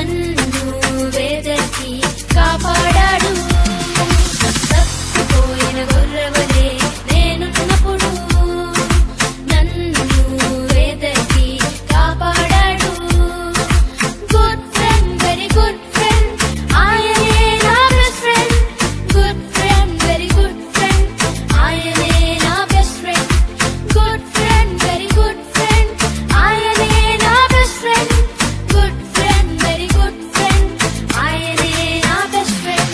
నన్ను వేదకి కాపాడాడు. తప్పిపోయిన గొర్రెవలే నేనున్నప్పుడు నన్ను వేదకి కాపాడాడు. Good friend, very good friend, ఆయనే నా best friend. Good friend, very good friend, ఆయనే నా best friend. Good friend, very good friend, ఆయనే నా best friend. Good friend, very good friend, ఆయనే నా బెస్ట్ ఫ్రెండ్.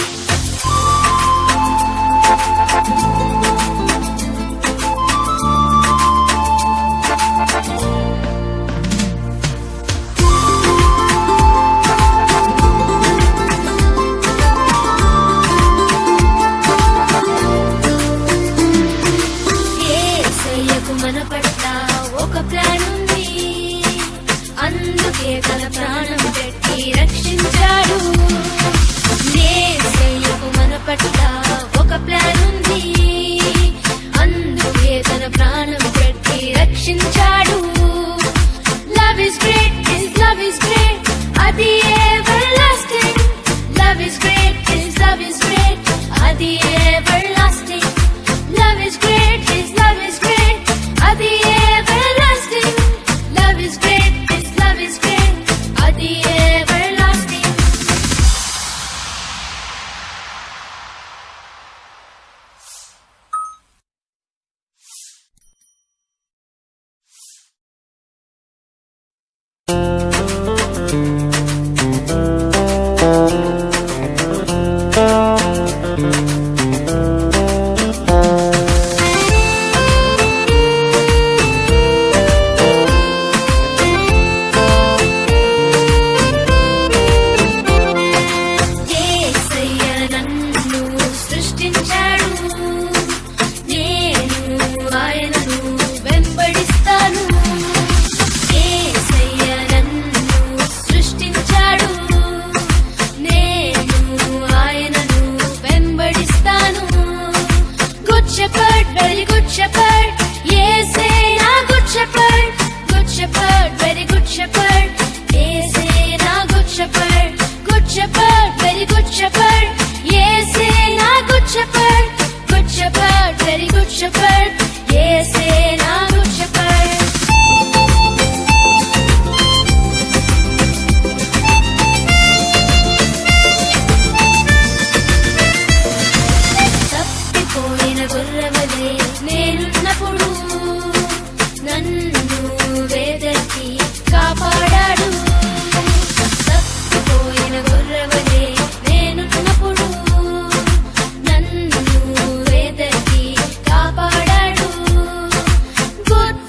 యేసయ్యకు మన పట్ల ఒక ప్లాన్ ఉంది, అందుకే తన ప్రాణం పెట్టి రక్షించాడు. యేసయ్యకు మన పట్ల ఒక ప్లాన్ ఉంది, అందుకే తన ప్రాణం పెట్టి రక్షించాడు. Love is great, his love is great, అది everlasting. Love is great, his love is great, అది everlasting. Love is great, his love is great, adi everlasting. Love is great, his love is great, adi everlasting. యేసయ్య నన్ను సృష్టించాడు, నేను ఆయనను వెంబడిస్తాను. యేసయ్య నన్ను సృష్టించాడు, నేను ఆయనను వెంబడిస్తాను. Good shepherd, very good shepherd, యేసే నా good shepherd. Good shepherd, very good shepherd, యేసే నా good shepherd. Good shepherd, very good shepherd, యేసే నా good shepherd. Good shepherd, very good shepherd, యేసే నా గుడ్ షెపర్డ్. తప్పిపోయిన గొర్రెవలే నేనున్నప్పుడు నన్ను వేదకి కాపాడాడు. తప్పిపోయిన గొర్రెవలే నేనున్నప్పుడు నన్ను వేదకి కాపాడాడు. గుడ్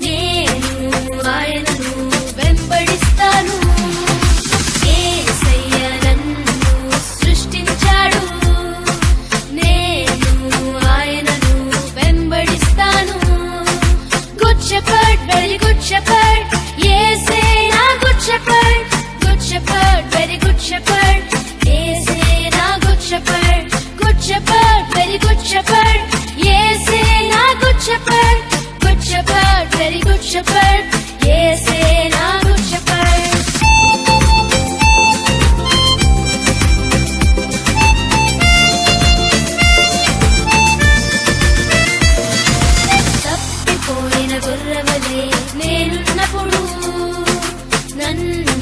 నేను ఆయనను వెంబడిస్తాను. యేసయ్య నన్ను సృష్టించాడు, నేను ఆయనను వెంబడిస్తాను. Good shepherd, very good shepherd, యేసే నా good shepherd. Good shepherd, very good shepherd, యేసే నా good shepherd. Good shepherd, very good shepherd, యేసే నా good shepherd. Good shepherd, very good shepherd, యేసే నా గుడ్ షెపర్డ్. తప్పిపోయిన గొర్రెవలే నేనున్నప్పుడు నన్ను